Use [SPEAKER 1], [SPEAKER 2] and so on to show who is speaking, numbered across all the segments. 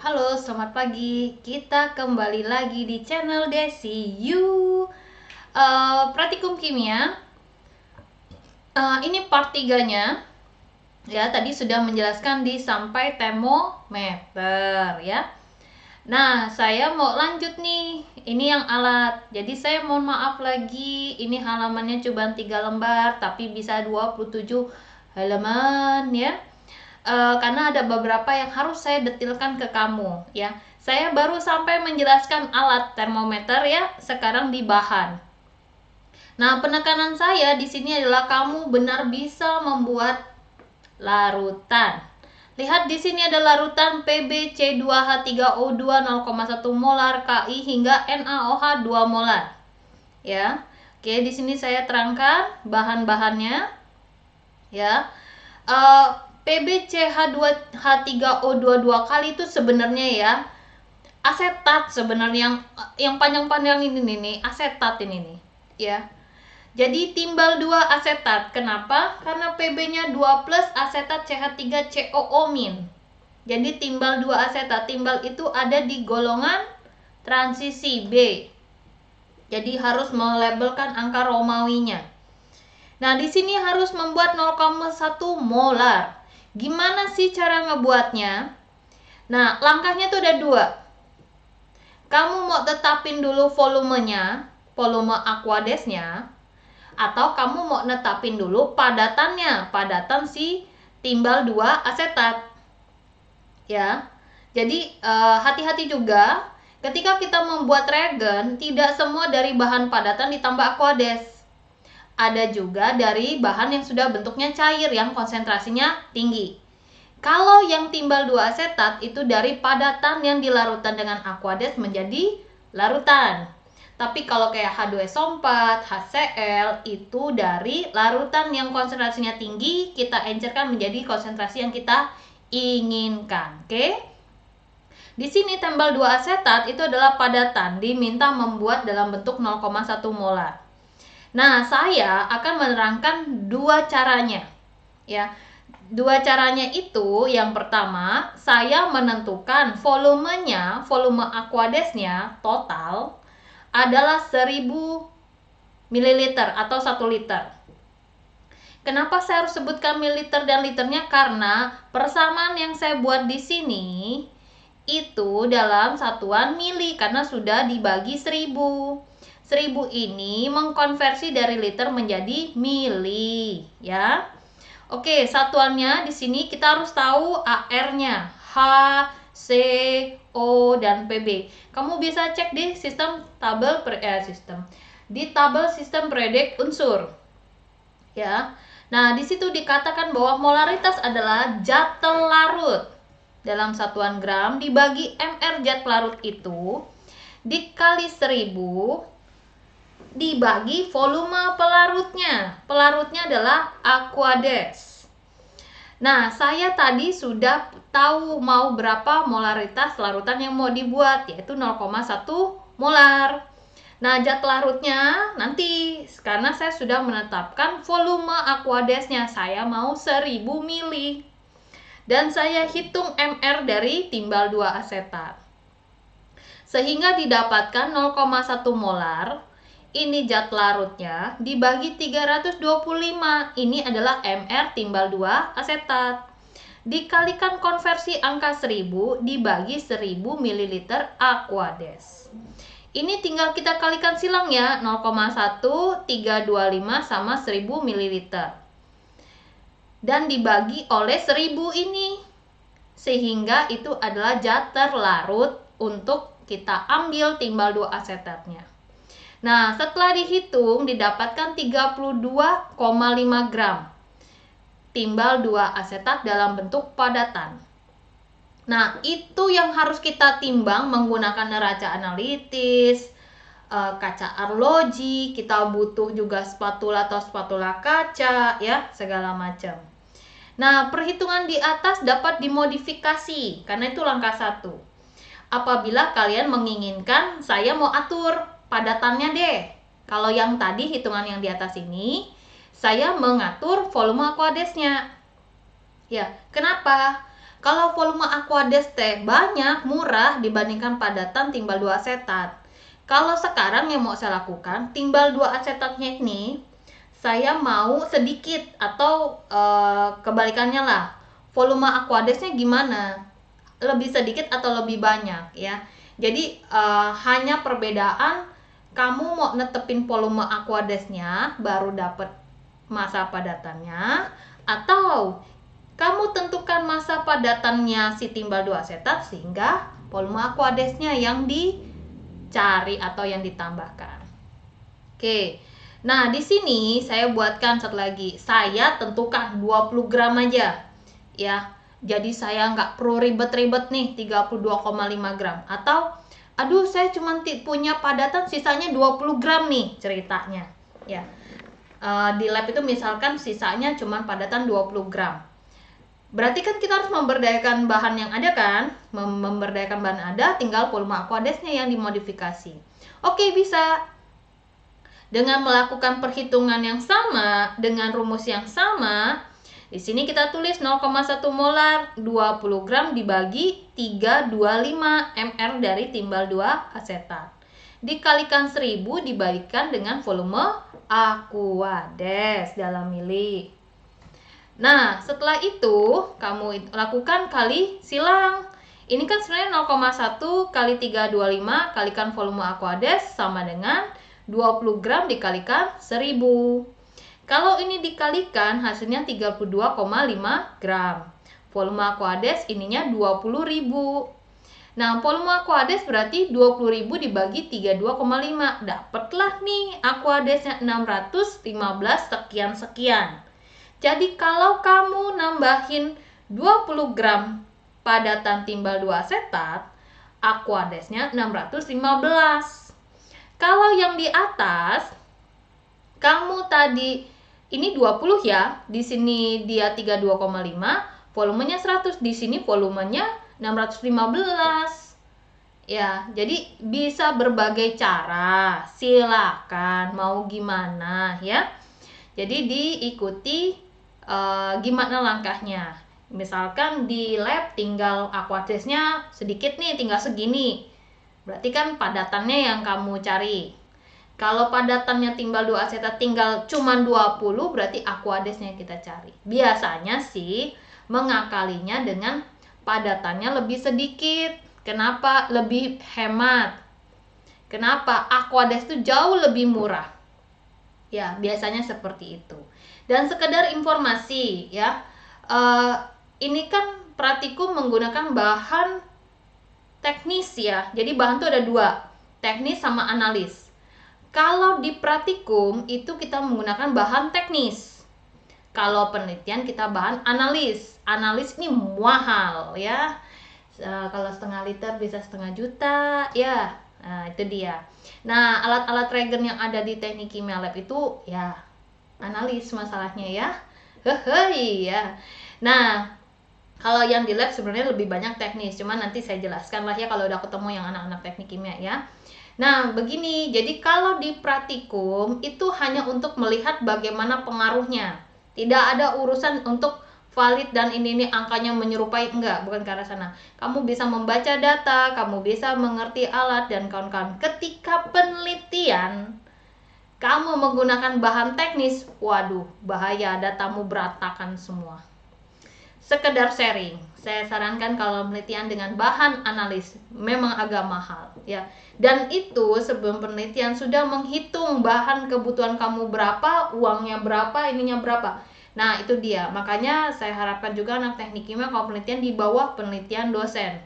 [SPEAKER 1] Halo, selamat pagi. Kita kembali lagi di channel Desi You. Praktikum kimia. Ini part 3-nya. Ya, tadi sudah menjelaskan di sampai termometer ya. Nah, saya mau lanjut nih. Ini yang alat. Jadi saya mohon maaf lagi. Ini halamannya cuma 3 lembar, tapi bisa 27 halaman ya. Karena ada beberapa yang harus saya detilkan ke kamu ya. Saya baru sampai menjelaskan alat termometer ya, sekarang di bahan. Nah, penekanan saya di sini adalah kamu benar bisa membuat larutan. Lihat di sini ada larutan PbC2H3O2 0,1 molar Ki hingga NaOH 2 molar. Ya. Oke, di sini saya terangkan bahan-bahannya. Ya. PbCH2H3O2 2 kali itu sebenarnya ya asetat, sebenarnya yang panjang-panjang ini nih asetat ini nih ya. Jadi timbal 2 asetat. Kenapa? Karena Pb-nya 2 plus asetat CH3COO min. Jadi timbal 2 asetat. Timbal itu ada di golongan transisi B. Jadi harus melabelkan angka Romawinya. Nah, di sini harus membuat 0,1 molar. Gimana sih cara ngebuatnya? Nah, langkahnya tuh ada 2. Kamu mau tetapin dulu volumenya, volume aquadesnya, atau kamu mau netapin dulu padatannya, padatan si timbal 2 asetat. Ya. Jadi hati-hati juga ketika kita membuat reagen, tidak semua dari bahan padatan ditambah aquades. Ada juga dari bahan yang sudah bentuknya cair yang konsentrasinya tinggi. Kalau yang timbal 2 asetat itu dari padatan yang dilarutkan dengan aquades menjadi larutan. Tapi kalau kayak H2SO4, HCl itu dari larutan yang konsentrasinya tinggi kita encerkan menjadi konsentrasi yang kita inginkan. Oke? Di sini timbal 2 asetat itu adalah padatan, diminta membuat dalam bentuk 0,1 molar. Nah, saya akan menerangkan 2 caranya. Ya. 2 caranya itu, yang pertama, saya menentukan volumenya, volume aquadesnya total adalah 1000 ml atau 1 liter. Kenapa saya harus sebutkan mililiter dan liternya? Karena persamaan yang saya buat di sini itu dalam satuan mili karena sudah dibagi 1000. 1000 ini mengkonversi dari liter menjadi mili, ya. Oke, satuannya di sini kita harus tahu AR-nya, H, C, O, dan PB. Kamu bisa cek di sistem tabel sistem periode unsur. Ya. Nah, di situ dikatakan bahwa molaritas adalah zat larut dalam satuan gram dibagi mR zat larut itu dikali 1000 dibagi volume pelarutnya. Pelarutnya adalah aquades. Nah, saya tadi sudah tahu mau berapa molaritas larutan yang mau dibuat, yaitu 0,1 molar. Nah, zat larutnya nanti, karena saya sudah menetapkan volume aquadesnya, saya mau 1000 mili. Dan saya hitung mR dari timbal 2 asetat. Sehingga didapatkan 0,1 molar. Ini zat larutnya dibagi 325. Ini adalah mR timbal 2 asetat. Dikalikan konversi angka 1000 dibagi 1000 ml aquades. Ini tinggal kita kalikan silang ya, 0,1325 sama 1000 ml. Dan dibagi oleh 1000 ini. Sehingga itu adalah zat terlarut untuk kita ambil timbal 2 asetatnya. Nah, setelah dihitung didapatkan 32,5 gram timbal 2 asetat dalam bentuk padatan. Nah, itu yang harus kita timbang menggunakan neraca analitis, kaca arloji, kita butuh juga spatula atau spatula kaca, ya, segala macam. Nah, perhitungan di atas dapat dimodifikasi, karena itu langkah 1. Apabila kalian menginginkan, saya mau atur padatannya deh. Kalau yang tadi hitungan yang di atas ini, saya mengatur volume aquadesnya. Ya, kenapa? Kalau volume Aquades teh banyak, murah dibandingkan padatan timbal 2 asetat. Kalau sekarang yang mau saya lakukan, timbal 2 asetatnya ini saya mau sedikit atau kebalikannya lah. Volume Aquadesnya gimana? Lebih sedikit atau lebih banyak ya. Jadi hanya perbedaan kamu mau netepin volume Aquadesnya baru dapat masa padatannya, atau kamu tentukan masa padatannya si timbal 2 asetat sehingga volume Aquadesnya yang dicari atau yang ditambahkan. Oke. Nah, di sini saya buatkan satu lagi. Saya tentukan 20 gram aja. Ya. Jadi saya nggak perlu ribet-ribet nih 32,5 gram. Atau aduh saya cuma punya padatan sisanya 20 gram nih ceritanya. Ya. Di lab itu misalkan sisanya cuma padatan 20 gram. Berarti kan kita harus memberdayakan bahan yang ada kan? Memberdayakan bahan ada, tinggal volume Aquadesnya yang dimodifikasi. Oke, bisa. Dengan melakukan perhitungan yang sama, dengan rumus yang sama, di sini kita tulis 0,1 molar 20 gram dibagi 325 ml dari timbal 2 asetat. Dikalikan 1000 dibagikan dengan volume Aquades dalam mili. Nah, setelah itu kamu lakukan kali silang. Ini kan sebenarnya 0,1 kali 325 kalikan volume Aquades sama dengan 20 gram dikalikan 1000. Kalau ini dikalikan hasilnya 32,5 gram. Volume Aquades ininya 20.000. Nah, volume Aquades berarti 20.000 dibagi 32,5. Dapatlah nih Aquadesnya 615 sekian-sekian. Jadi kalau kamu nambahin 20 gram padatan timbal 2 asetat, Aquadesnya 615. Kalau yang di atas, kamu tadi ini 20 ya, di sini dia 32,5, volumenya 100, di sini volumenya 615. Ya, jadi bisa berbagai cara, silakan mau gimana ya. Jadi diikuti gimana langkahnya. Misalkan di lab tinggal Aquadesnya sedikit nih, tinggal segini. Berarti kan padatannya yang kamu cari. Kalau padatannya timbal 2 asetat tinggal cuma 20, berarti Aquadesnya yang kita cari. Biasanya sih mengakalinya dengan padatannya lebih sedikit. Kenapa? Lebih hemat. Kenapa? Aquades itu jauh lebih murah. Ya, biasanya seperti itu. Dan sekedar informasi ya, ini kan praktikum menggunakan bahan teknis ya. Jadi bahan itu ada dua, teknis sama analis. Kalau di praktikum itu kita menggunakan bahan teknis. Kalau penelitian kita bahan analis. Analis ini mahal ya. Kalau setengah liter bisa 1,5 juta ya. Nah, itu dia. Nah, alat-alat reagen yang ada di teknik kimia lab itu ya analis masalahnya ya. Hehe ya. Nah, kalau yang di lab sebenarnya lebih banyak teknis, cuman nanti saya jelaskan lah ya kalau udah ketemu yang anak-anak teknik kimia ya. Nah, begini, jadi kalau di praktikum itu hanya untuk melihat bagaimana pengaruhnya. Tidak ada urusan untuk valid dan ini angkanya menyerupai, enggak, bukan ke arah sana. Kamu bisa membaca data, kamu bisa mengerti alat dan kawan-kawan. Ketika penelitian kamu menggunakan bahan teknis, waduh, bahaya, datamu berantakan semua. Sekedar sharing, saya sarankan kalau penelitian dengan bahan analis memang agak mahal ya. Dan itu sebelum penelitian sudah menghitung bahan kebutuhan kamu berapa, uangnya berapa, ininya berapa. Nah, itu dia. Makanya saya harapkan juga anak teknik kimia kalau penelitian di bawah penelitian dosen.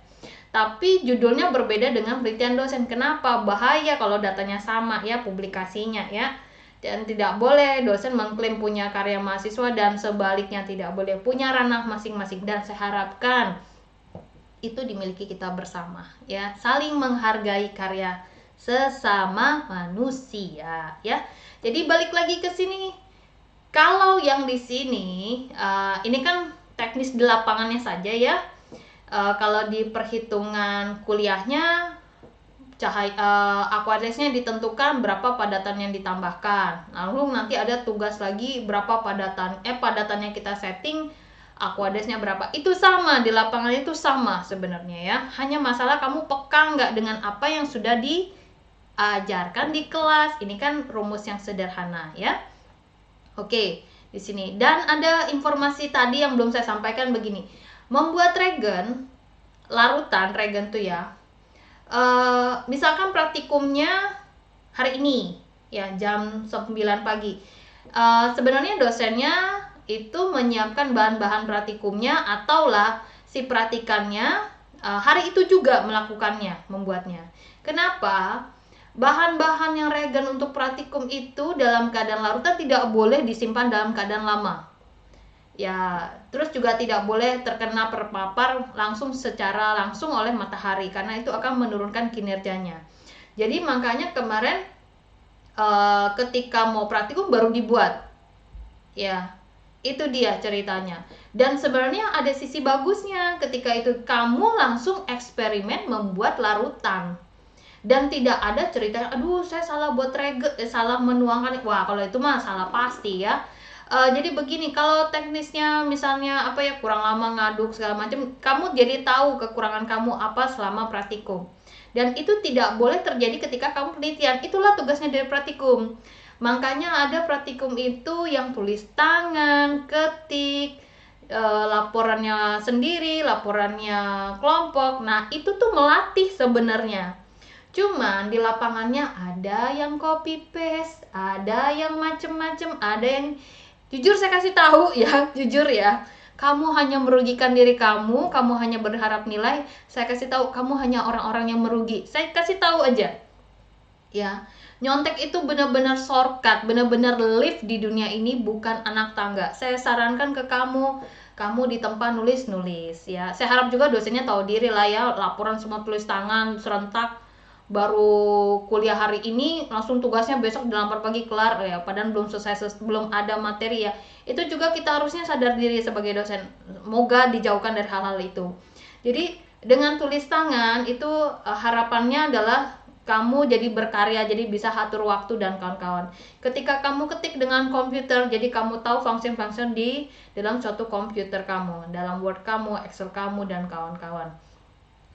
[SPEAKER 1] Tapi judulnya berbeda dengan penelitian dosen. Kenapa? Bahaya kalau datanya sama ya, publikasinya ya. Dan tidak boleh dosen mengklaim punya karya mahasiswa dan sebaliknya tidak boleh, punya ranah masing-masing. Dan saya harapkan itu dimiliki kita bersama ya, saling menghargai karya sesama manusia ya. Jadi balik lagi ke sini, kalau yang di sini ini kan teknis di lapangannya saja ya. Kalau di perhitungan kuliahnya Aquadesnya ditentukan berapa padatan yang ditambahkan. Lalu nanti ada tugas lagi berapa padatan yang kita setting Aquadesnya berapa, itu sama di lapangan, itu sama sebenarnya ya. Hanya masalah kamu peka nggak dengan apa yang sudah diajarkan di kelas. Ini kan rumus yang sederhana ya. Oke, di sini. Dan ada informasi tadi yang belum saya sampaikan begini. Membuat regen, larutan regen tuh ya. Misalkan praktikumnya hari ini ya jam 9 pagi. Sebenarnya dosennya itu menyiapkan bahan-bahan praktikumnya ataulah si praktikannya hari itu juga melakukannya, membuatnya. Kenapa? Bahan-bahan yang regen untuk praktikum itu dalam keadaan larutan tidak boleh disimpan dalam keadaan lama. Ya, terus juga tidak boleh terkena terpapar secara langsung oleh matahari karena itu akan menurunkan kinerjanya. Jadi makanya kemarin ketika mau praktikum baru dibuat. Ya, itu dia ceritanya. Dan sebenarnya ada sisi bagusnya ketika itu kamu langsung eksperimen membuat larutan. Dan tidak ada cerita, aduh saya salah buat salah menuangkan. Wah, kalau itu mah salah pasti ya. Jadi begini, kalau teknisnya misalnya apa ya, kurang lama ngaduk segala macam, kamu jadi tahu kekurangan kamu apa selama praktikum. Dan itu tidak boleh terjadi ketika kamu penelitian. Itulah tugasnya dari praktikum. Makanya ada praktikum itu yang tulis tangan, ketik, laporannya sendiri, laporannya kelompok. Nah, itu tuh melatih sebenarnya. Cuman di lapangannya ada yang copy paste, ada yang macem-macem, ada yang jujur saya kasih tahu ya, jujur ya. Kamu hanya merugikan diri kamu hanya berharap nilai. Saya kasih tahu, kamu hanya orang-orang yang merugi. Saya kasih tahu aja. Ya, nyontek itu benar-benar shortcut, benar-benar live di dunia ini, bukan anak tangga. Saya sarankan ke kamu di tempat nulis ya. Saya harap juga dosennya tahu diri lah ya, laporan semua tulis tangan serentak. Baru kuliah hari ini langsung tugasnya besok jam 8 pagi kelar ya, padahal belum selesai, belum ada materi ya. Itu juga kita harusnya sadar diri sebagai dosen. Moga dijauhkan dari hal-hal itu. Jadi dengan tulis tangan itu harapannya adalah kamu jadi berkarya, jadi bisa atur waktu dan kawan-kawan. Ketika kamu ketik dengan komputer, jadi kamu tahu function-function di dalam suatu komputer kamu, dalam Word kamu, Excel kamu, dan kawan-kawan.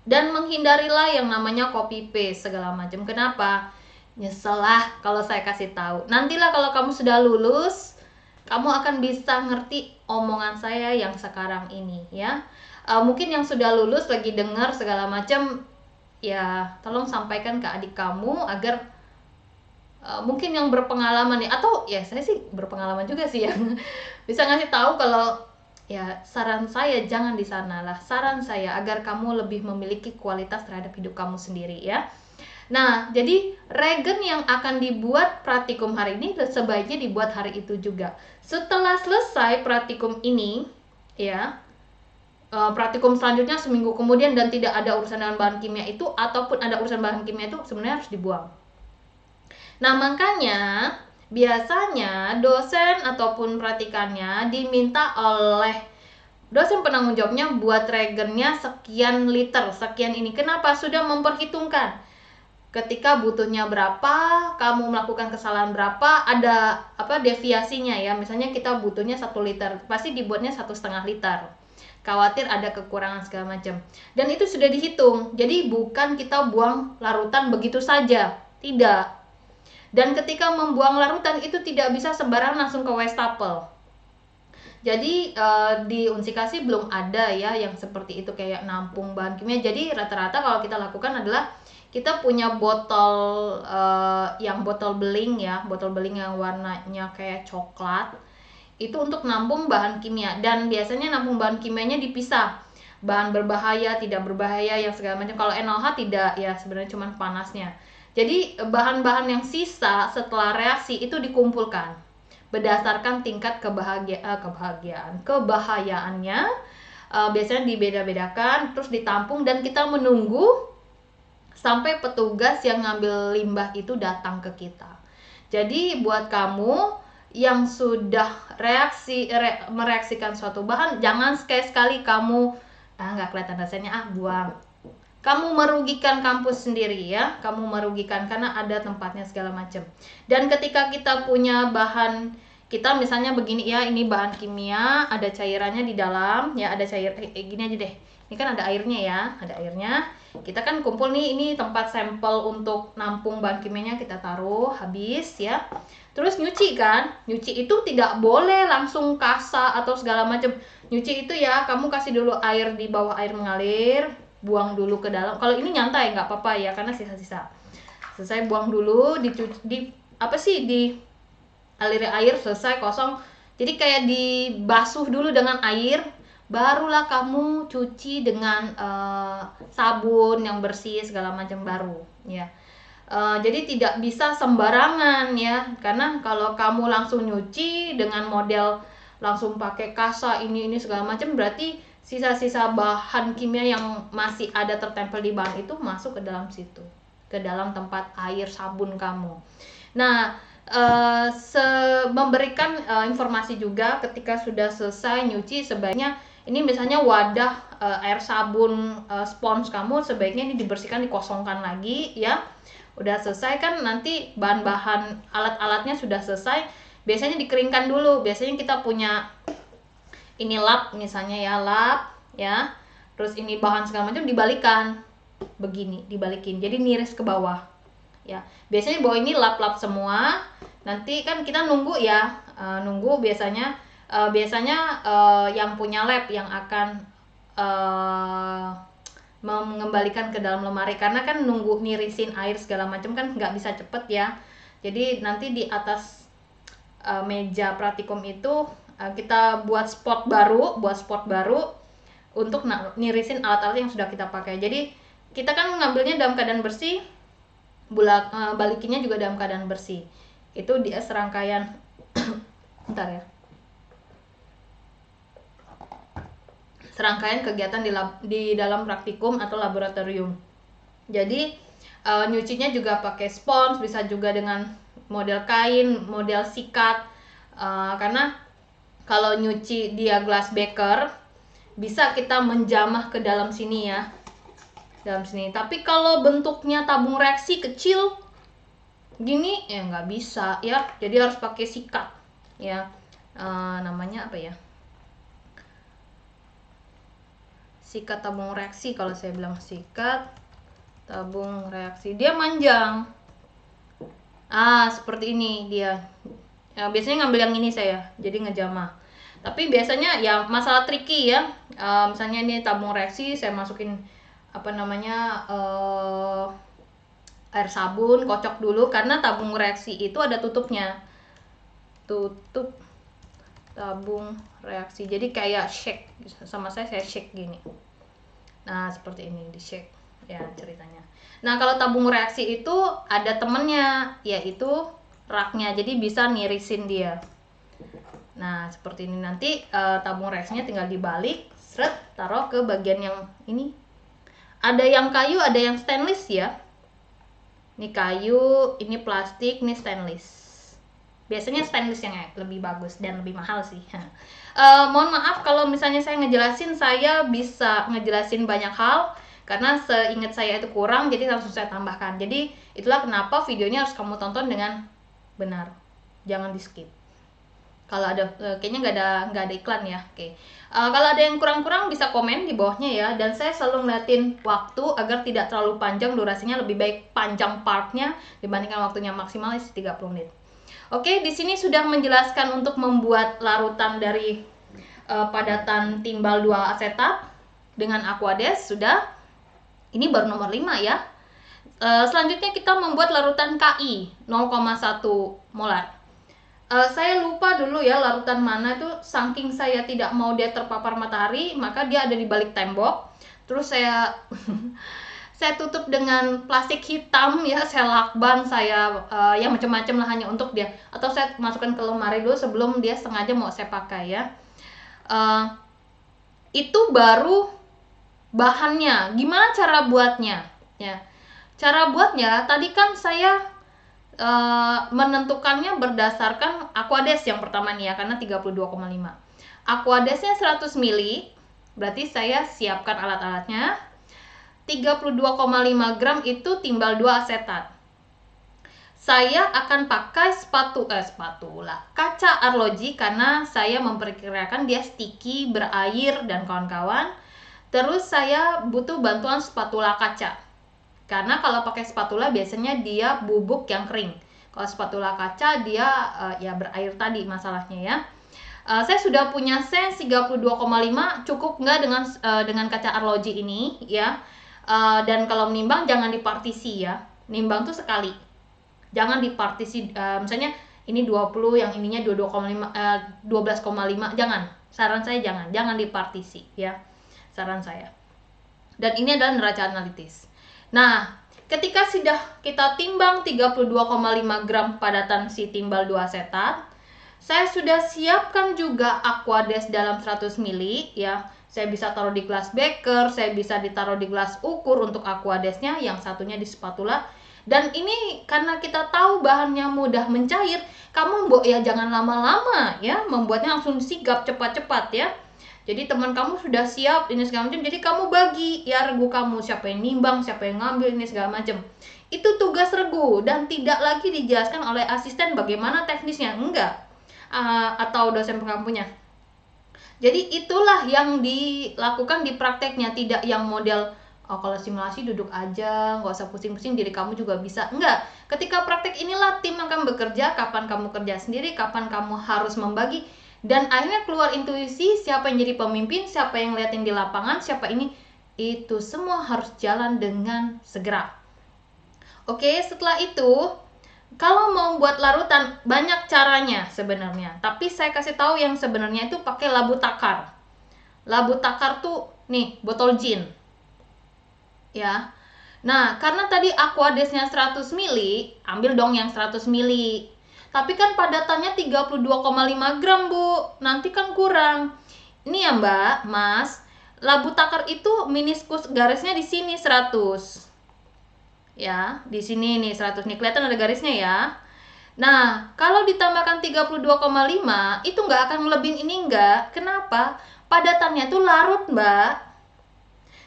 [SPEAKER 1] Dan menghindarilah yang namanya copy paste segala macam. Kenapa? Nyesel lah kalau saya kasih tahu. Nantilah kalau kamu sudah lulus, kamu akan bisa ngerti omongan saya yang sekarang ini ya. Mungkin yang sudah lulus lagi dengar segala macam, ya tolong sampaikan ke adik kamu agar mungkin yang berpengalaman ya, atau ya saya sih berpengalaman juga sih ya, bisa ngasih tahu kalau ya saran saya jangan di sana lah. Saran saya agar kamu lebih memiliki kualitas terhadap hidup kamu sendiri ya. Nah, jadi regen yang akan dibuat praktikum hari ini sebaiknya dibuat hari itu juga. Setelah selesai praktikum ini ya, praktikum selanjutnya seminggu kemudian dan tidak ada urusan dengan bahan kimia itu, ataupun ada urusan bahan kimia itu, sebenarnya harus dibuang. Nah, makanya biasanya dosen ataupun praktikannya diminta oleh dosen penanggung jawabnya buat regennya sekian liter, sekian ini. Kenapa? Sudah memperhitungkan ketika butuhnya berapa, kamu melakukan kesalahan berapa, ada apa deviasinya ya. Misalnya kita butuhnya 1 liter, pasti dibuatnya 1,5 liter. Khawatir ada kekurangan segala macam. Dan itu sudah dihitung. Jadi bukan kita buang larutan begitu saja, tidak. Dan ketika membuang larutan itu tidak bisa sembarangan langsung ke wastafel. Jadi di Unsikasi belum ada ya yang seperti itu kayak nampung bahan kimia. Jadi rata-rata kalau kita lakukan adalah kita punya botol yang botol beling ya, botol beling yang warnanya kayak coklat. Itu untuk nampung bahan kimia, dan biasanya nampung bahan kimianya dipisah. Bahan berbahaya, tidak berbahaya, yang segala macam. Kalau NaOH tidak ya, sebenarnya cuma panasnya. Jadi bahan-bahan yang sisa setelah reaksi itu dikumpulkan berdasarkan tingkat kebahayaannya. Biasanya dibeda-bedakan, terus ditampung, dan kita menunggu sampai petugas yang ngambil limbah itu datang ke kita. Jadi buat kamu yang sudah mereaksikan suatu bahan, jangan sekali-sekali kamu nggak kelihatan rasanya, buang. Kamu merugikan kampus sendiri ya, kamu merugikan karena ada tempatnya segala macam. Dan ketika kita punya bahan kita misalnya begini ya, ini bahan kimia, ada cairannya di dalam ya, ada cair gini aja deh. Ini kan ada airnya ya, ada airnya. Kita kan kumpul nih, ini tempat sampel untuk nampung bahan kimianya, kita taruh habis ya. Terus nyuci kan, nyuci itu tidak boleh langsung kasa atau segala macam. Nyuci itu ya, kamu kasih dulu air di bawah air mengalir, buang dulu ke dalam. Kalau ini nyantai nggak apa-apa ya, karena sisa-sisa. Selesai buang dulu, di aliri air, selesai kosong. Jadi kayak dibasuh dulu dengan air, barulah kamu cuci dengan sabun yang bersih segala macam baru ya. Jadi tidak bisa sembarangan ya, karena kalau kamu langsung nyuci dengan model langsung pakai kasa ini segala macam, berarti sisa-sisa bahan kimia yang masih ada tertempel di bahan itu masuk ke dalam situ, ke dalam tempat air sabun kamu. Nah, memberikan informasi juga ketika sudah selesai nyuci, sebaiknya ini misalnya wadah air sabun spons kamu, sebaiknya ini dibersihkan, dikosongkan lagi ya. Udah selesai kan, nanti bahan-bahan alat-alatnya sudah selesai, biasanya dikeringkan dulu. Biasanya kita punya ini lap misalnya ya, lap ya, terus ini bahan segala macam dibalikan begini, dibalikin jadi miris ke bawah ya. Biasanya bawa ini lap-lap semua. Nanti kan kita nunggu ya, nunggu biasanya yang punya lab yang akan mengembalikan ke dalam lemari, karena kan nunggu nirisin air segala macam kan nggak bisa cepet ya. Jadi nanti di atas meja praktikum itu kita buat spot baru untuk nirisin alat-alat yang sudah kita pakai. Jadi kita kan ngambilnya dalam keadaan bersih, balikinnya juga dalam keadaan bersih. Itu dia serangkaian bentar ya, serangkaian kegiatan di dalam praktikum atau laboratorium. Jadi nyucinya juga pakai spons, bisa juga dengan model kain, model sikat, karena kalau nyuci dia glass beaker bisa kita menjamah ke dalam sini ya, dalam sini. Tapi kalau bentuknya tabung reaksi kecil gini ya nggak bisa ya, jadi harus pakai sikat ya. Namanya apa ya, sikat tabung reaksi. Kalau saya bilang sikat tabung reaksi, dia manjang seperti ini dia. Biasanya ngambil yang ini saya, jadi ngejamah. Tapi biasanya ya masalah tricky ya, misalnya ini tabung reaksi, saya masukin air sabun, kocok dulu, karena tabung reaksi itu ada tutupnya, tutup tabung reaksi, jadi kayak shake sama saya shake gini. Nah seperti ini, di shake ya ceritanya. Nah kalau tabung reaksi itu ada temennya, yaitu raknya, jadi bisa nirisin dia. Nah seperti ini, nanti tabung reaksinya tinggal dibalik, taruh ke bagian yang ini. Ada yang kayu, ada yang stainless ya. Ini kayu, ini plastik, ini stainless. Biasanya stainless yang lebih bagus dan lebih mahal sih. Mohon maaf kalau misalnya saya ngejelasin, saya bisa ngejelasin banyak hal, karena seingat saya itu kurang, jadi langsung saya tambahkan. Jadi itulah kenapa video ini harus kamu tonton dengan benar, jangan di skip. Kalau ada kayaknya nggak ada iklan ya. Oke. Kalau ada yang kurang-kurang bisa komen di bawahnya ya, dan saya selalu ngeliatin waktu agar tidak terlalu panjang durasinya, lebih baik panjang partnya dibandingkan waktunya maksimal 30 menit. Oke, di sini sudah menjelaskan untuk membuat larutan dari padatan timbal 2 asetat dengan Aquades sudah. Ini baru nomor 5 ya. Selanjutnya kita membuat larutan Ki 0,1 molar. Saya lupa dulu ya larutan mana itu, saking saya tidak mau dia terpapar matahari, maka dia ada di balik tembok. Terus saya saya tutup dengan plastik hitam ya, saya lakban, saya ya macam-macam lah hanya untuk dia, atau saya masukkan ke lemari dulu sebelum dia sengaja mau saya pakai ya. Itu baru bahannya. Gimana cara buatnya ya? Cara buatnya tadi kan saya menentukannya berdasarkan Aquades yang pertama nih ya, karena 32,5. Aquadesnya 100 ml, berarti saya siapkan alat-alatnya. 32,5 gram itu timbal 2 asetat. saya akan pakai spatula kaca arloji karena saya memperkirakan dia sticky, berair dan kawan-kawan. Terus saya butuh bantuan spatula kaca. Karena kalau pakai spatula biasanya dia bubuk yang kering. Kalau spatula kaca dia ya berair tadi masalahnya ya. Saya sudah punya Sense 32,5, cukup nggak dengan kaca arloji ini ya. Dan kalau menimbang jangan di partisi ya. Nimbang tuh sekali. Jangan di partisi, misalnya ini 20, yang ininya 12,5, jangan. Saran saya jangan di partisi ya. Saran saya. Dan ini adalah neraca analitis. Nah, ketika sudah kita timbang 32,5 gram padatan si timbal 2 asetat, saya sudah siapkan juga Aquades dalam 100 ml ya. Saya bisa taruh di gelas beker, saya bisa ditaruh di gelas ukur untuk Aquadesnya, yang satunya di spatula. Dan ini karena kita tahu bahannya mudah mencair, kamu ya jangan lama-lama ya, membuatnya langsung sigap cepat-cepat ya. Jadi teman kamu sudah siap ini segala macam, jadi kamu bagi ya regu kamu, siapa yang nimbang, siapa yang ngambil ini segala macam. Itu tugas regu dan tidak lagi dijelaskan oleh asisten bagaimana teknisnya, enggak. Atau dosen pengampunya. Jadi itulah yang dilakukan di prakteknya, tidak yang model kalau simulasi duduk aja, nggak usah pusing-pusing, diri kamu juga bisa. Enggak, ketika praktek inilah tim akan bekerja, kapan kamu kerja sendiri, kapan kamu harus membagi, dan akhirnya keluar intuisi siapa yang jadi pemimpin, siapa yang liatin di lapangan, siapa ini, itu semua harus jalan dengan segera. Oke, setelah itu, kalau mau buat larutan, banyak caranya sebenarnya, tapi saya kasih tahu yang sebenarnya itu pakai labu takar. Labu takar tuh, nih, botol gin. Ya. Nah, karena tadi Aquadesnya 100 ml, ambil dong yang 100 ml. Tapi kan padatannya 32,5 gram, Bu. Nanti kan kurang. Ini ya, Mbak, Mas. Labu takar itu meniskus garisnya di sini 100. Ya, di sini nih 100 nih. Kelihatan ada garisnya ya. Nah, kalau ditambahkan 32,5, itu nggak akan ngelebihin ini enggak. Kenapa? Padatannya tuh larut, Mbak.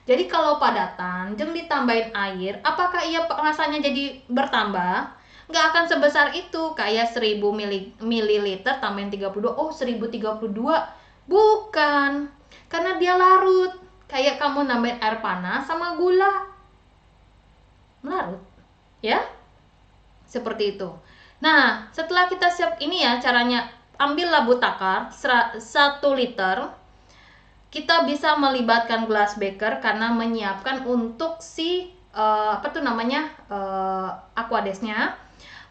[SPEAKER 1] Jadi kalau padatan, jeng ditambahin air, apakah ia rasanya jadi bertambah? Nggak akan sebesar itu, kayak 1000 ml tambahin 32, oh 1032. Bukan, karena dia larut. Kayak kamu nambahin air panas sama gula. Melarut, ya? Seperti itu. Nah, setelah kita siap ini ya, caranya ambil labu takar 1 liter. Kita bisa melibatkan gelas beker karena menyiapkan untuk si Aquadesnya.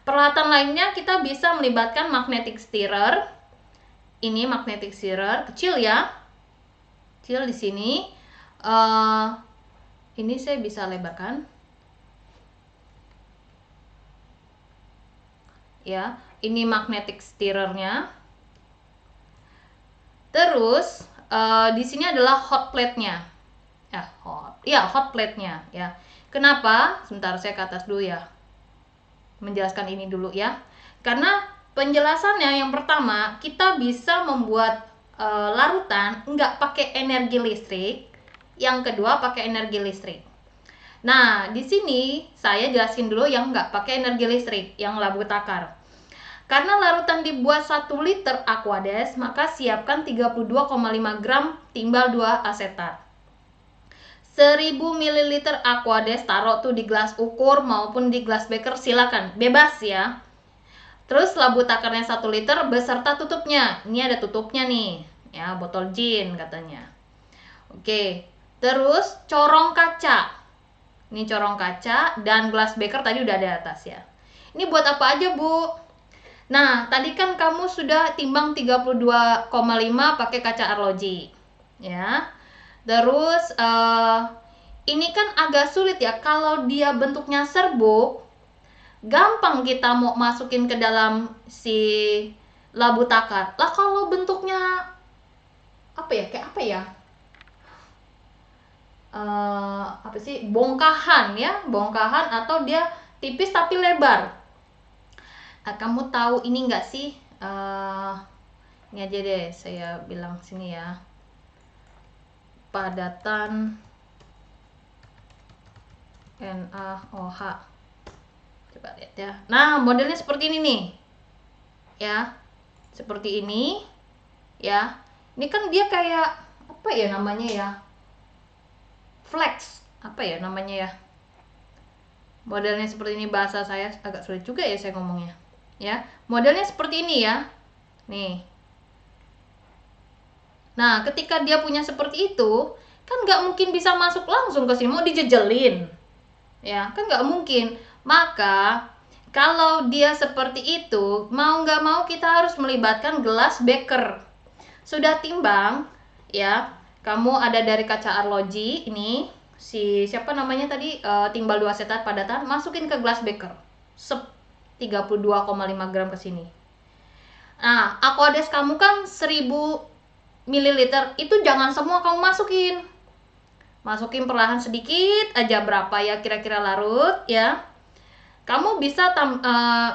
[SPEAKER 1] Peralatan lainnya kita bisa melibatkan magnetic stirrer. Ini magnetic stirrer kecil ya, kecil di sini. Ini saya bisa lebarkan. Ya, ini magnetic stirrernya. Terus di sini adalah hot plate-nya. Hot plate-nya ya. Kenapa? Sebentar saya ke atas dulu ya. Menjelaskan ini dulu ya. Karena penjelasannya yang pertama, kita bisa membuat larutan nggak pakai energi listrik. Yang kedua pakai energi listrik. Nah, di sini saya jelasin dulu yang nggak pakai energi listrik, yang labu takar. Karena larutan dibuat 1 liter Aquades, maka siapkan 32,5 gram timbal 2 asetat. 1000 ml Aquades taruh tuh di gelas ukur maupun di gelas beker, silakan, bebas ya. Terus labu takarnya 1 liter beserta tutupnya. Ini ada tutupnya nih, ya, botol gin katanya. Oke, terus corong kaca. Ini corong kaca dan gelas beker tadi udah ada di atas ya. Ini buat apa aja, Bu? Nah, tadi kan kamu sudah timbang 32,5 pakai kaca arloji. Ya. Terus ini kan agak sulit ya, kalau dia bentuknya serbuk, gampang kita mau masukin ke dalam si labu takar. Lah kalau bentuknya kayak apa ya? Bongkahan ya, bongkahan atau dia tipis tapi lebar. Kamu tahu ini enggak sih? Ini aja deh saya bilang sini ya. Padatan NaOH. Coba lihat ya. Nah, modelnya seperti ini nih. Ya. Seperti ini. Ya. Ini kan dia kayak apa ya namanya ya? Flex. Apa ya namanya ya? Modelnya seperti ini, bahasa saya agak sulit juga ya saya ngomongnya. Ya. Modelnya seperti ini ya. Nih. Nah, ketika dia punya seperti itu, kan nggak mungkin bisa masuk langsung ke sini, mau dijejelin. Ya, kan nggak mungkin. Maka, kalau dia seperti itu, mau nggak mau kita harus melibatkan gelas beker. Sudah timbang, ya, kamu ada dari kaca arloji, ini, siapa namanya tadi, timbal 2 asetat padatan, masukin ke gelas beker. 32,5 gram ke sini. Nah, Aquades kamu kan 1000 ml, itu jangan semua kamu masukin perlahan sedikit aja, berapa ya kira-kira larut ya. Kamu bisa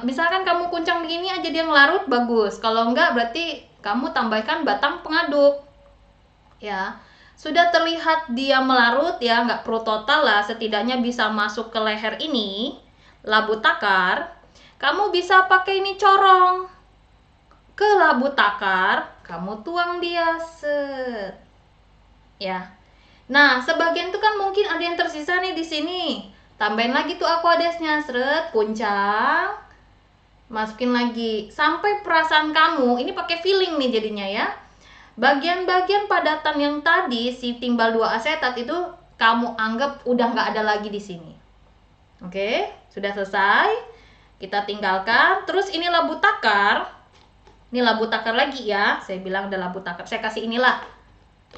[SPEAKER 1] misalkan kamu kuncang begini aja dia ngelarut, bagus. Kalau enggak berarti kamu tambahkan batang pengaduk ya. Sudah terlihat dia melarut ya, nggak perlu total lah, setidaknya bisa masuk ke leher ini labu takar. Kamu bisa pakai ini corong ke labu takar, kamu tuang dia, set ya. Nah, sebagian itu kan mungkin ada yang tersisa nih di sini. Tambahin lagi tuh Aquadesnya, seret, kuncang, masukin lagi sampai perasaan kamu ini pakai feeling nih jadinya ya. Bagian-bagian padatan yang tadi si timbal 2 asetat itu kamu anggap udah nggak ada lagi di sini. Oke, sudah selesai. Kita tinggalkan. Terus ini labu takar. Ini labu takar lagi ya. Saya bilang ada labu takar. Saya kasih inilah.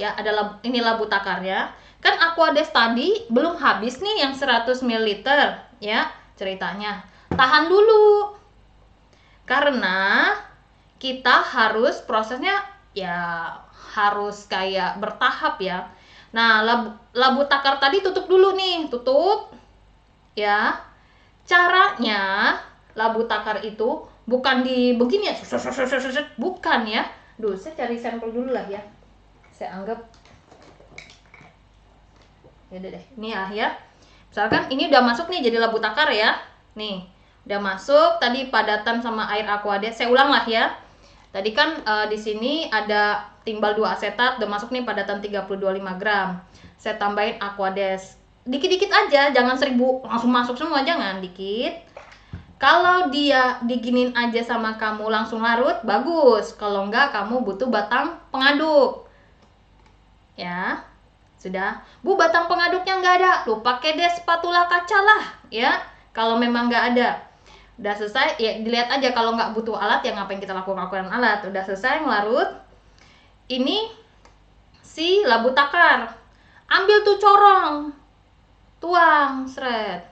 [SPEAKER 1] Ya, ada ini labu takarnya. Kan Aquades tadi belum habis nih yang 100 ml ya ceritanya. Tahan dulu. Karena kita harus prosesnya ya harus kayak bertahap ya. Nah, labu takar tadi tutup dulu nih, tutup. Ya. Caranya labu takar itu bukan di begini ya, bukan ya. Duh, saya cari sampel dulu lah ya. Saya anggap ya udah deh, ini ya. Misalkan ini udah masuk nih jadi labu takar ya. Nih, udah masuk tadi padatan sama air Aquades. Saya ulang lah ya. Tadi kan di sini ada timbal 2 asetat, udah masuk nih padatan 32,5 gram. Saya tambahin Aquades. Dikit-dikit aja, jangan 1000 langsung masuk semua, jangan, dikit. Kalau dia diginin aja sama kamu langsung larut, bagus. Kalau enggak, kamu butuh batang pengaduk. Ya. Sudah, Bu, batang pengaduknya nggak ada, lu pakai deh spatula kaca lah, ya. Kalau memang nggak ada, udah selesai, ya dilihat aja. Kalau nggak butuh alat, ya ngapain kita lakukan alat. Udah selesai ngelarut, ini si labu takar, ambil tuh corong, tuang, seret.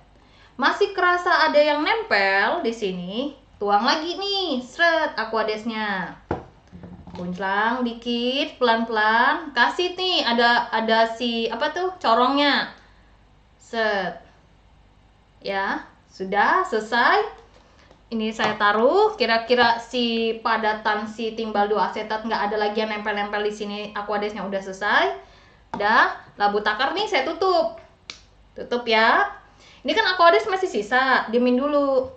[SPEAKER 1] Masih kerasa ada yang nempel di sini, tuang lagi nih, seret, Aquadesnya. Kuncang dikit, pelan-pelan, kasih nih ada si apa tuh corongnya, set ya. Sudah selesai. Ini saya taruh, kira-kira si padatan si timbal 2 asetat nggak ada lagi yang nempel-nempel di sini. Aquadesnya udah selesai. Udah, labu takar nih saya tutup ya. Ini kan Aquades masih sisa, diemin dulu.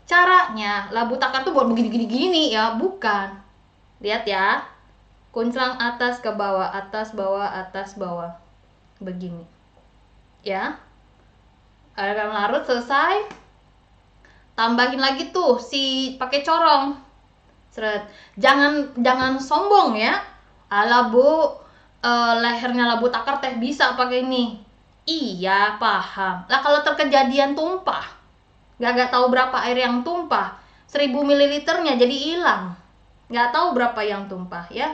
[SPEAKER 1] Caranya labu takar tuh buat begini-gini ya, bukan. Lihat ya, kuncang atas ke bawah, atas bawah, atas bawah, begini, ya. Akan larut selesai, tambahin lagi tuh si pakai corong, seret. Jangan sombong ya. Ala Bu, lehernya labu takar teh bisa pakai ini. Iya paham. Lah kalau terkejadian tumpah, gak tahu berapa air yang tumpah, 1000 ml-nya jadi hilang. Nggak tahu berapa yang tumpah ya.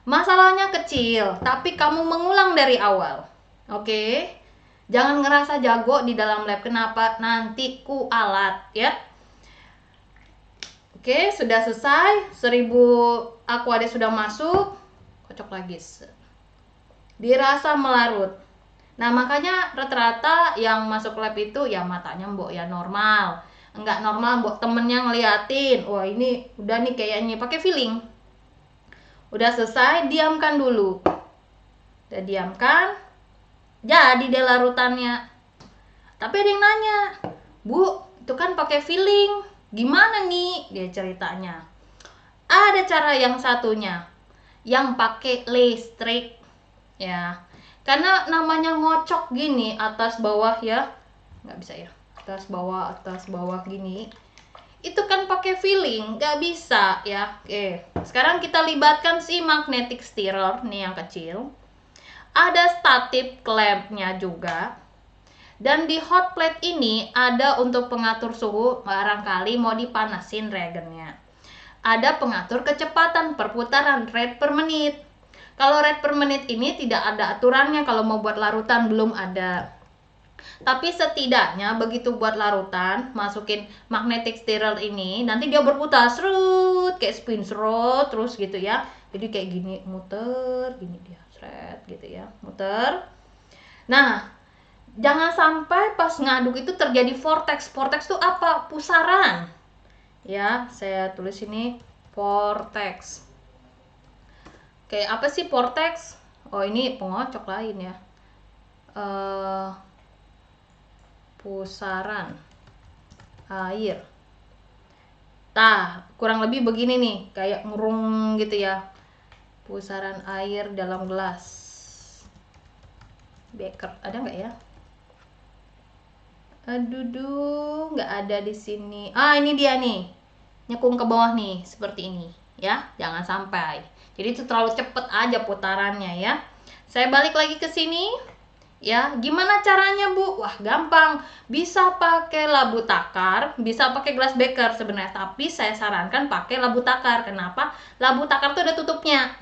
[SPEAKER 1] Masalahnya kecil, tapi kamu mengulang dari awal. Oke? Jangan ngerasa jago di dalam lab. Kenapa? Nanti alat ya. Oke, sudah selesai. 1000 Aquades sudah masuk. Kocok lagi. Dirasa melarut. Nah, makanya rata-rata yang masuk lab itu ya matanya mbok ya normal. Enggak normal, buat temennya ngeliatin, wah ini udah nih kayaknya, pakai feeling. Udah selesai, diamkan dulu. Udah diamkan, jadi deh larutannya. Tapi ada yang nanya, Bu, itu kan pakai filling. Gimana nih dia ceritanya? Ada cara yang satunya yang pakai listrik ya. Karena namanya ngocok gini atas bawah ya. Nggak bisa ya. Atas bawah gini. Itu kan pakai filling, nggak bisa ya. Oke, sekarang kita libatkan si magnetic stirrer nih yang kecil. Ada static clampnya juga. Dan di hot plate ini ada untuk pengatur suhu, barangkali mau dipanasin reagentnya. Ada pengatur kecepatan perputaran rate per menit. Kalau rate per menit ini tidak ada aturannya, kalau mau buat larutan belum ada. Tapi setidaknya begitu buat larutan, masukin magnetic stirrer ini, nanti dia berputar serut kayak spin serut terus gitu ya. Jadi kayak gini muter, gini dia seret gitu ya, muter. Nah, jangan sampai pas ngaduk itu terjadi vortex. Vortex itu apa? Pusaran. Ya, saya tulis ini vortex. Oke, apa sih vortex? Oh, ini pengocok lain ya. Pusaran air. Nah, kurang lebih begini nih, kayak ngurung gitu ya. Pusaran air dalam gelas. Beker, ada nggak ya? Aduh, nggak ada di sini. Ah, ini dia nih. Nyekung ke bawah nih, seperti ini. Ya, jangan sampai. Jadi itu terlalu cepet aja putarannya ya. Saya balik lagi ke sini. Ya, gimana caranya Bu? Wah, gampang. Bisa pakai labu takar, bisa pakai glass beker sebenarnya. Tapi saya sarankan pakai labu takar. Kenapa? Labu takar tuh ada tutupnya.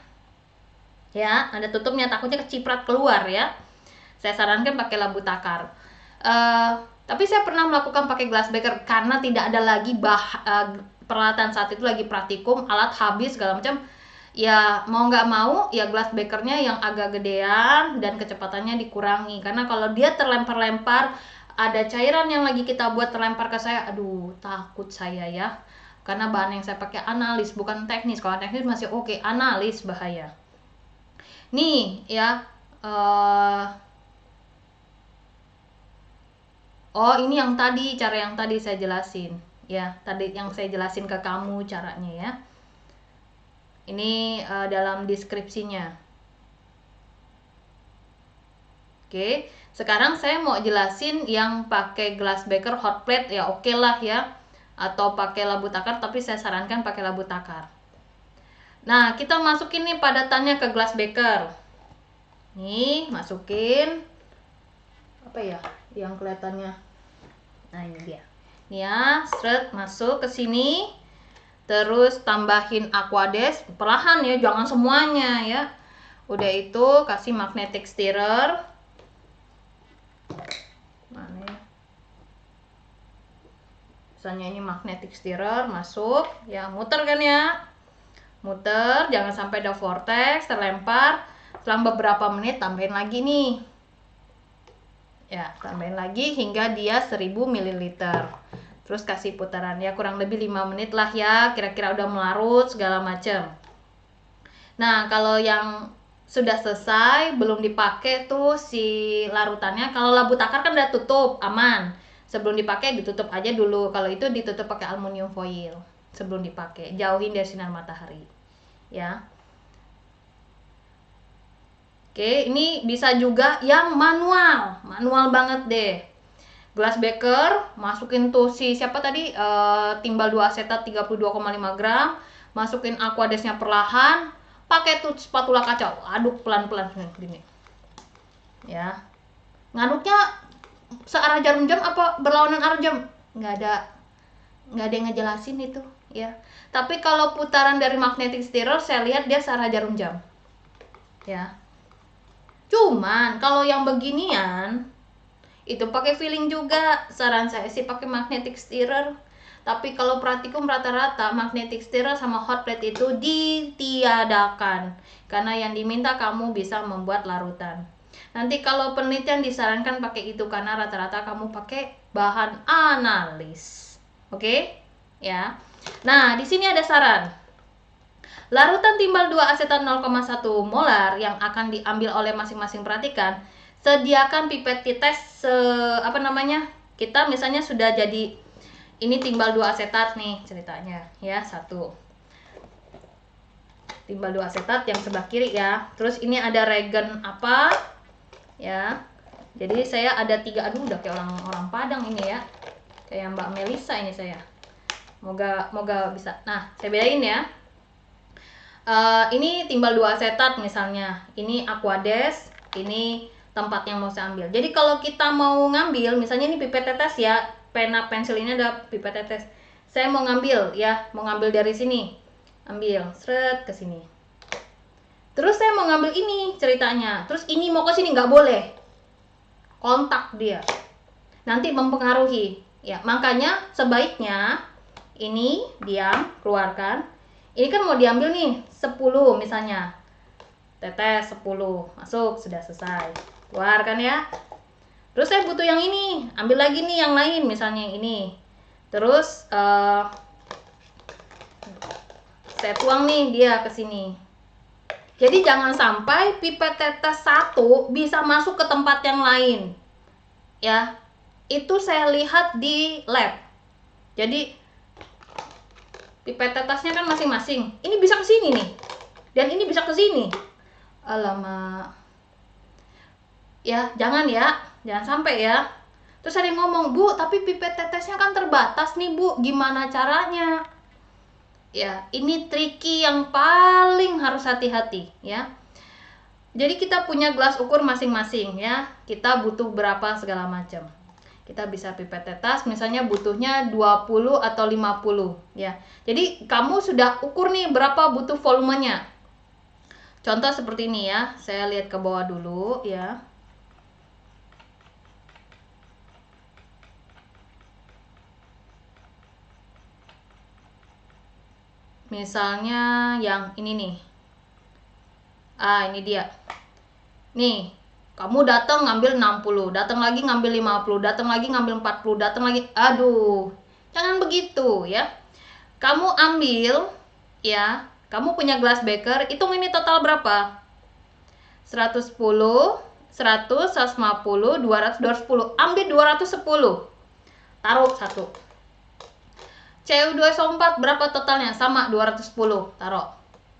[SPEAKER 1] Ya, ada tutupnya. Takutnya keciprat keluar ya. Saya sarankan pakai labu takar. Tapi saya pernah melakukan pakai glass beker karena tidak ada lagi peralatan saat itu, lagi praktikum, alat habis segala macam. Ya mau nggak mau ya glass bekernya yang agak gedean dan kecepatannya dikurangi, karena kalau dia terlempar-lempar, ada cairan yang lagi kita buat terlempar ke saya, aduh takut saya ya, karena bahan yang saya pakai analis bukan teknis. Kalau teknis masih oke, analis bahaya. Nih ya, oh ini yang tadi, cara yang tadi saya jelasin ya, tadi yang saya jelasin ke kamu caranya ya. Ini dalam deskripsinya. Oke, sekarang saya mau jelasin yang pakai glass beker hot plate ya, oke lah ya. Atau pakai labu takar, tapi saya sarankan pakai labu takar. Nah, kita masukin nih padatannya ke glass beker. Nih, masukin. Apa ya yang kelihatannya? Nah, ini dia. Nih ya, seret masuk ke sini. Terus tambahin aquades perlahan ya, jangan semuanya ya. Udah itu kasih magnetic stirrer. Mana ya? Misalnya ini magnetic stirrer masuk, ya muter kan ya. Muter, jangan sampai ada vortex terlempar. Setelah beberapa menit tambahin lagi nih. Ya, tambahin lagi hingga dia 1000 ml. Terus kasih putaran ya kurang lebih 5 menit lah ya, kira-kira udah melarut segala macam. Nah, kalau yang sudah selesai belum dipakai tuh si larutannya, kalau labu takar kan udah tutup, aman. Sebelum dipakai ditutup aja dulu. Kalau itu ditutup pakai aluminium foil sebelum dipakai, jauhin dari sinar matahari. Ya. Oke, ini bisa juga yang manual banget deh. Glass beker, masukin tuh si siapa tadi, timbal 2 asetat 32,5 gram, masukin aquadesnya perlahan, pakai tuh spatula kaca, aduk pelan-pelan gini. Ya. Ngaduknya searah jarum jam apa berlawanan arah jam? Nggak ada yang ngejelasin itu ya. Tapi kalau putaran dari magnetic stirrer saya lihat dia searah jarum jam. Ya. Cuman kalau yang beginian itu pakai filling juga. Saran saya sih pakai magnetic stirrer. Tapi kalau praktikum rata-rata magnetic stirrer sama hot plate itu ditiadakan karena yang diminta kamu bisa membuat larutan. Nanti kalau penelitian disarankan pakai itu karena rata-rata kamu pakai bahan analis. Oke? Ya. Nah, di sini ada saran. Larutan timbal 2 asetat 0,1 molar yang akan diambil oleh masing-masing perhatikan, sediakan pipet tes kita misalnya sudah jadi Ini timbal 2 asetat nih ceritanya ya, 1. Timbal 2 asetat yang sebelah kiri ya. Terus ini ada regen apa ya. Jadi saya ada 3, aduh udah kayak orang Padang ini ya. Kayak Mbak Melisa ini saya. Moga bisa. Nah, saya bedain ya. Ini timbal 2 asetat misalnya. Ini Aquades, ini tempat yang mau saya ambil. Jadi kalau kita mau ngambil, misalnya ini pipet tetes ya, pena pensil ini ada pipet tetes. Saya mau ngambil ya, mau ngambil dari sini. Ambil, seret ke sini. Terus saya mau ngambil ini ceritanya. Terus ini mau ke sini, nggak boleh. Kontak dia. Nanti mempengaruhi. Ya, makanya sebaiknya ini diam, keluarkan. Ini kan mau diambil nih 10 misalnya. Tetes 10, masuk, sudah selesai. Keluarkan ya. Terus saya butuh yang ini, ambil lagi nih yang lain, misalnya yang ini. Terus saya tuang nih dia ke sini. Jadi jangan sampai pipet tetes 1 bisa masuk ke tempat yang lain. Ya. Itu saya lihat di lab. Jadi pipet tetesnya kan masing-masing. Ini bisa ke sini nih. Dan ini bisa ke sini. Alamak. Ya, jangan sampai ya. Terus ada yang ngomong, "Bu, tapi pipet tetesnya kan terbatas nih, Bu. Gimana caranya?" Ya, ini tricky yang paling harus hati-hati ya. Jadi kita punya gelas ukur masing-masing ya. Kita butuh berapa segala macam. Kita bisa pipet tetes misalnya butuhnya 20 atau 50 ya. Jadi kamu sudah ukur nih berapa butuh volumenya. Contoh seperti ini ya. Saya lihat ke bawah dulu ya. Misalnya yang ini nih. Ini dia. Nih, kamu datang ngambil 60, datang lagi ngambil 50, datang lagi ngambil 40, datang lagi. Aduh. Jangan begitu ya. Kamu ambil ya, kamu punya gelas beker, hitung ini total berapa? 110, 100, 150, 200, 210. Ambil 210. Taruh 1. CU2SO4 berapa totalnya? Sama 210. Taruh.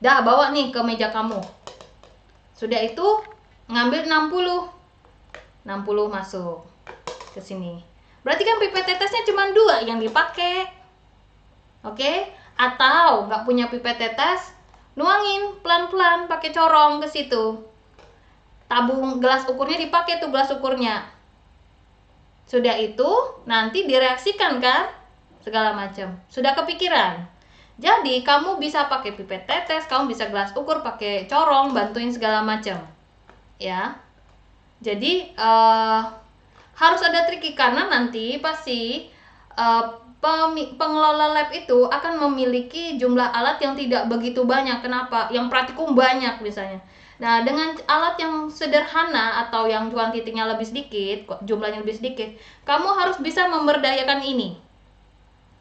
[SPEAKER 1] Dah, bawa nih ke meja kamu. Sudah itu ngambil 60. 60 masuk ke sini. Berarti kan pipet tetesnya cuma 2 yang dipakai. Oke? Atau nggak punya pipet tetes, nuangin pelan-pelan pakai corong ke situ. Tabung gelas ukurnya dipakai tuh gelas ukurnya. Sudah itu nanti direaksikan kan? Segala macam. Sudah kepikiran. Jadi kamu bisa pakai pipet tetes, kamu bisa gelas ukur pakai corong, bantuin segala macam. Ya. Jadi harus ada triki karena nanti pasti pengelola lab itu akan memiliki jumlah alat yang tidak begitu banyak. Kenapa? Yang praktikum banyak misalnya. Nah, dengan alat yang sederhana atau yang cuan titiknya lebih sedikit, jumlahnya lebih sedikit, kamu harus bisa memberdayakan ini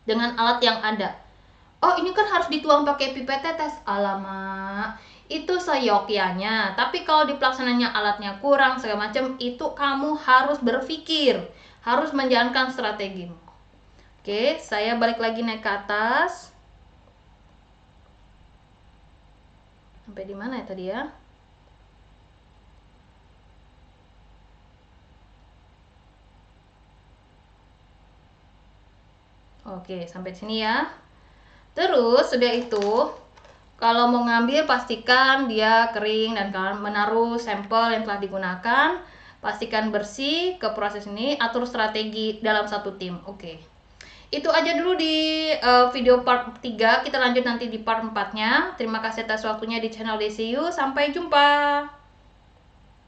[SPEAKER 1] dengan alat yang ada. Oh, ini kan harus dituang pakai pipet tetes. Alamak, itu seyogyanya. Tapi kalau dipelaksananya alatnya kurang segala macam, itu kamu harus berpikir, harus menjalankan strategimu. Oke, saya balik lagi naik ke atas. Sampai di mana ya tadi ya? Oke, sampai sini ya. Terus sudah itu, kalau mau ngambil pastikan dia kering dan kalian menaruh sampel yang telah digunakan. Pastikan bersih ke proses ini, atur strategi dalam satu tim. Oke. Itu aja dulu di video part 3. Kita lanjut nanti di part 4-nya. Terima kasih atas waktunya di channel DCU. Sampai jumpa.